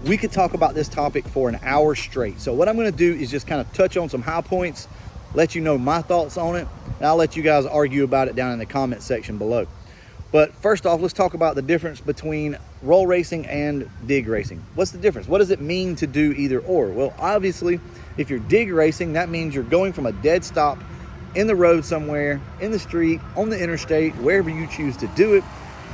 We could talk about this topic for an hour straight. So what I'm gonna do is just kind of touch on some high points, let you know my thoughts on it, and I'll let you guys argue about it down in the comment section below. But first off, let's talk about the difference between roll racing and dig racing. What's the difference? What does it mean to do either or? Well, obviously, if you're dig racing, that means you're going from a dead stop in the road somewhere, in the street, on the interstate, wherever you choose to do it.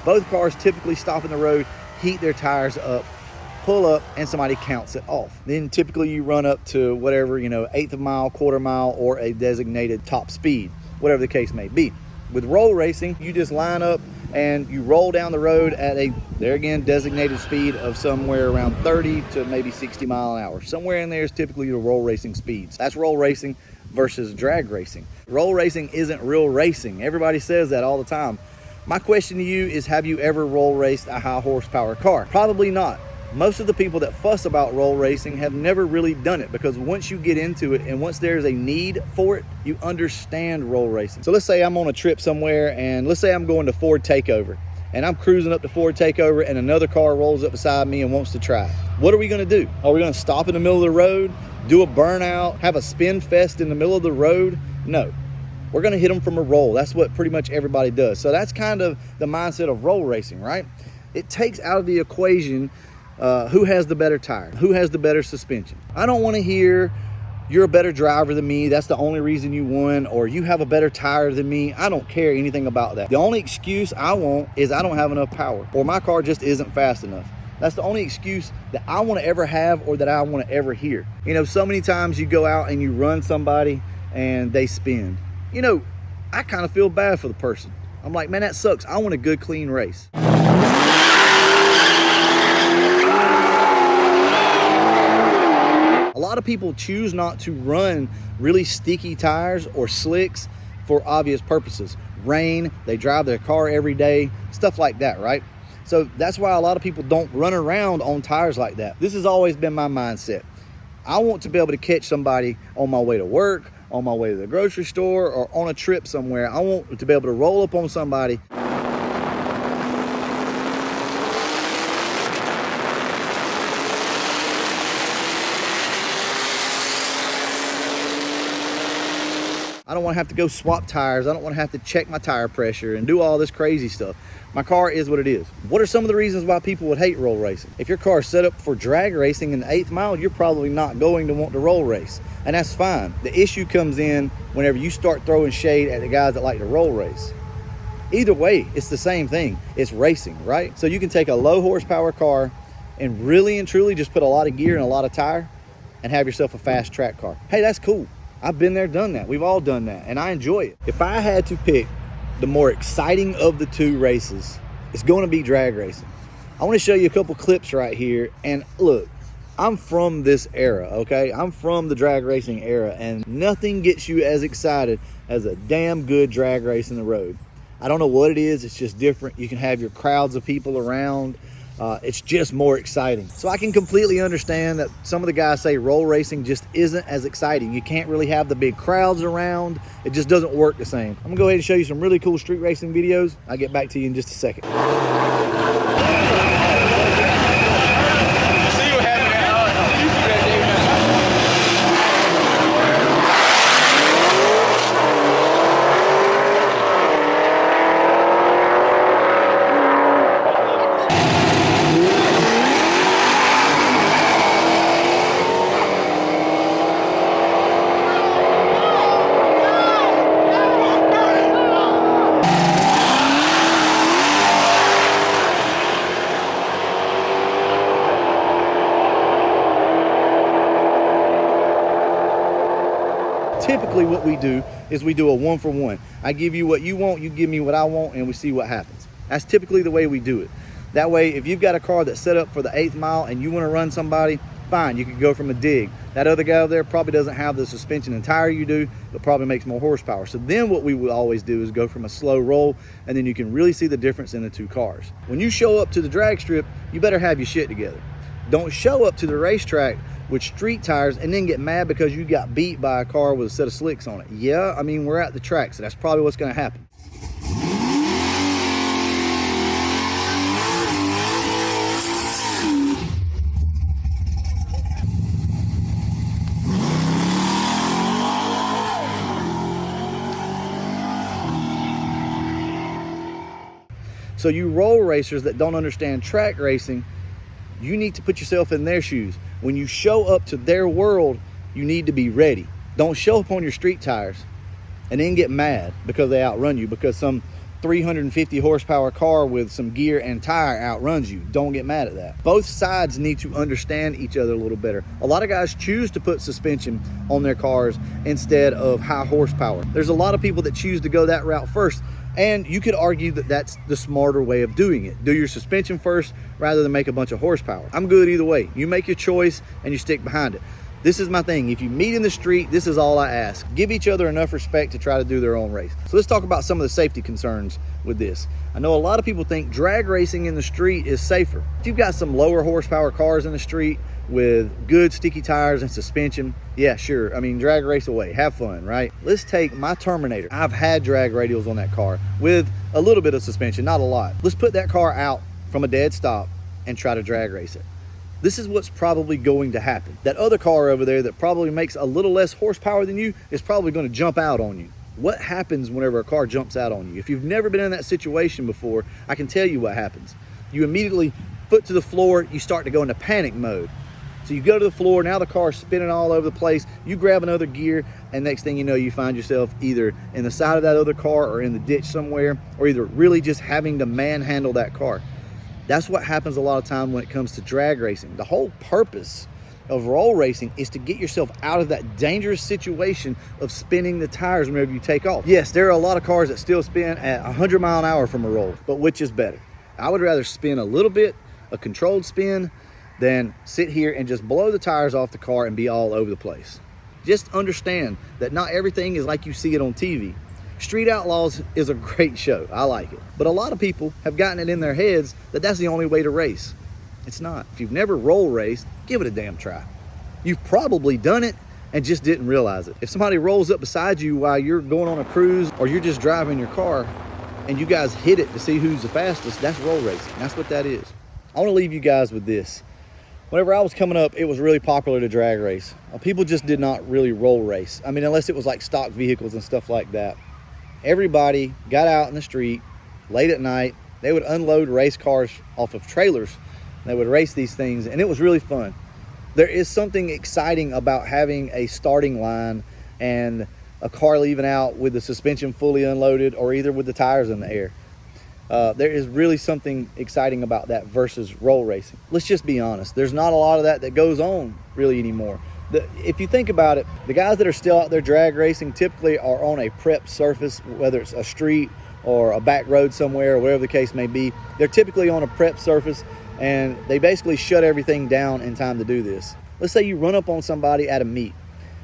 Both cars typically stop in the road, heat their tires up, pull up, and somebody counts it off. Then typically you run up to whatever, eighth of a mile, quarter mile, or a designated top speed, whatever the case may be. With roll racing, you just line up and you roll down the road at a, there again, designated speed of somewhere around 30 to maybe 60 mile an hour. Somewhere in there is typically the roll racing speeds. That's roll racing versus drag racing. Roll racing isn't real racing. Everybody says that all the time. My question to you is, have you ever roll raced a high horsepower car? Probably not. Most of the people that fuss about roll racing have never really done it, because once you get into it and once there's a need for it, you understand roll racing. So let's say I'm on a trip somewhere, and let's say I'm going to Ford Takeover, and I'm cruising up to Ford Takeover and another car rolls up beside me and wants to try it. What are we gonna do? Are we gonna stop in the middle of the road, do a burnout, have a spin fest in the middle of the road? No. We're gonna hit them from a roll. That's what pretty much everybody does. So that's kind of the mindset of roll racing, right? It takes out of the equation who has the better tire, who has the better suspension. I don't want to hear you're a better driver than me, that's the only reason you won, or you have a better tire than me. I don't care anything about that. The only excuse I want is I don't have enough power, or my car just isn't fast enough. That's the only excuse that I want to ever have, or that I want to ever hear. So many times you go out and you run somebody and they spin. I kind of feel bad for the person. I'm like, man, that sucks. I want a good, clean race. A lot of people choose not to run really sticky tires or slicks for obvious purposes. Rain, they drive their car every day, stuff like that, right? So that's why a lot of people don't run around on tires like that. This has always been my mindset. I want to be able to catch somebody on my way to work, on my way to the grocery store, or on a trip somewhere. I want to be able to roll up on somebody I don't want to have to go swap tires. I don't want to have to check my tire pressure and do all this crazy stuff. My car is what it is. What are some of the reasons why people would hate roll racing? If your car is set up for drag racing in the 8th mile, you're probably not going to want to roll race. And that's fine. The issue comes in whenever you start throwing shade at the guys that like to roll race. Either way, it's the same thing. It's racing, right? So you can take a low horsepower car and really and truly just put a lot of gear and a lot of tire and have yourself a fast track car. Hey, that's cool. I've been there, done that. We've all done that, and I enjoy it. If I had to pick the more exciting of the two races, it's going to be drag racing. I want to show you a couple clips right here, and look, I'm from this era, okay? I'm from the drag racing era, and nothing gets you as excited as a damn good drag race in the road. I don't know what it is, it's just different. You can have your crowds of people around. It's just more exciting. So I can completely understand that some of the guys say roll racing just isn't as exciting. You can't really have the big crowds around. It just doesn't work the same. I'm gonna go ahead and show you some really cool street racing videos. I'll get back to you in just a second. Typically what we do is we do a 1-for-1. I give you what you want, you give me what I want, and we see what happens. That's typically the way we do it. That way, if you've got a car that's set up for the 8th mile and you want to run somebody, fine, you could go from a dig. That other guy over there probably doesn't have the suspension and tire you do, but probably makes more horsepower. So then what we would always do is go from a slow roll, and then you can really see the difference in the two cars. When you show up to the drag strip, you better have your shit together. Don't show up to the racetrack with street tires and then get mad because you got beat by a car with a set of slicks on it. Yeah, I mean, we're at the track, so that's probably what's going to happen. So you roll racers that don't understand track racing, you need to put yourself in their shoes. When you show up to their world, you need to be ready. Don't show up on your street tires and then get mad because they outrun you, because some 350 horsepower car with some gear and tire outruns you. Don't get mad at that. Both sides need to understand each other a little better. A lot of guys choose to put suspension on their cars instead of high horsepower. There's a lot of people that choose to go that route first, and you could argue that that's the smarter way of doing it. Do your suspension first rather than make a bunch of horsepower. I'm good either way. You make your choice and you stick behind it. This is my thing. If you meet in the street, this is all I ask. Give each other enough respect to try to do their own race. So let's talk about some of the safety concerns with this. I know a lot of people think drag racing in the street is safer. If you've got some lower horsepower cars in the street with good sticky tires and suspension, yeah, sure. I mean, drag race away, have fun, right? Let's take my Terminator. I've had drag radials on that car with a little bit of suspension, not a lot. Let's put that car out from a dead stop and try to drag race it. This is what's probably going to happen. That other car over there that probably makes a little less horsepower than you is probably going to jump out on you. What happens whenever a car jumps out on you? If you've never been in that situation before, I can tell you what happens. You immediately, foot to the floor, you start to go into panic mode. So you go to the floor, now the car's spinning all over the place, you grab another gear, and next thing you know, you find yourself either in the side of that other car or in the ditch somewhere, or either really just having to manhandle that car. That's what happens a lot of time when it comes to drag racing. The whole purpose of roll racing is to get yourself out of that dangerous situation of spinning the tires whenever you take off. Yes, there are a lot of cars that still spin at 100 mile an hour from a roll, but which is better? I would rather spin a little bit, a controlled spin, than sit here and just blow the tires off the car and be all over the place. Just understand that not everything is like you see it on TV. Street Outlaws is a great show. I like it. But a lot of people have gotten it in their heads that that's the only way to race. It's not. If you've never roll raced, give it a damn try. You've probably done it and just didn't realize it. If somebody rolls up beside you while you're going on a cruise or you're just driving your car and you guys hit it to see who's the fastest, that's roll racing. That's what that is. I want to leave you guys with this. Whenever I was coming up, it was really popular to drag race. People just did not really roll race. I mean, unless it was like stock vehicles and stuff like that. Everybody got out in the street late at night. They would unload race cars off of trailers. They would race these things, and it was really fun. There is something exciting about having a starting line and a car leaving out with the suspension fully unloaded or either with the tires in the air. There is really something exciting about that versus roll racing. Let's just be honest. There's not a lot of that goes on really anymore. If you think about it, the guys that are still out there drag racing typically are on a prep surface, whether it's a street or a back road somewhere or whatever the case may be. They're typically on a prep surface and they basically shut everything down in time to do this. Let's say you run up on somebody at a meet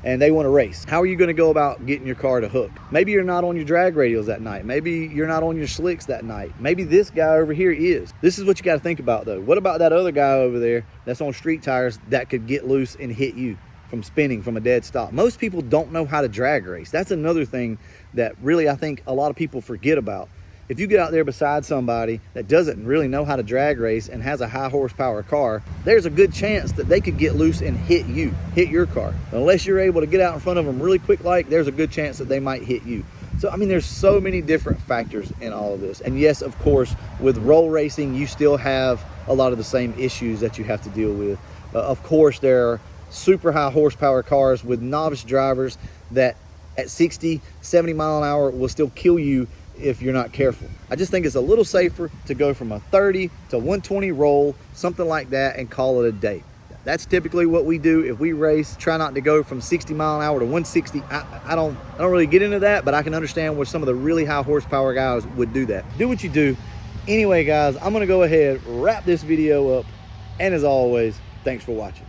and they want to race. How are you going to go about getting your car to hook? Maybe you're not on your drag radials that night. Maybe you're not on your slicks that night. Maybe this guy over here is. This is what you got to think about though. What about that other guy over there that's on street tires that could get loose and hit you from spinning from a dead stop? Most people don't know how to drag race. That's another thing that really I think a lot of people forget about. If you get out there beside somebody that doesn't really know how to drag race and has a high horsepower car, there's a good chance that they could get loose and hit your car. Unless you're able to get out in front of them really quick, like, there's a good chance that they might hit you. So, I mean, there's so many different factors in all of this. And yes, of course, with roll racing, you still have a lot of the same issues that you have to deal with. Of course, there are super high horsepower cars with novice drivers that at 60, 70 mile an hour will still kill you if you're not careful. I just think it's a little safer to go from a 30 to 120 roll, something like that, and call it a day. That's typically what we do if we race. Try not to go from 60 mile an hour to 160. I don't really get into that, but I can understand where some of the really high horsepower guys would do that. Do what you do. Anyway, guys, I'm gonna go ahead, wrap this video up, and as always, thanks for watching.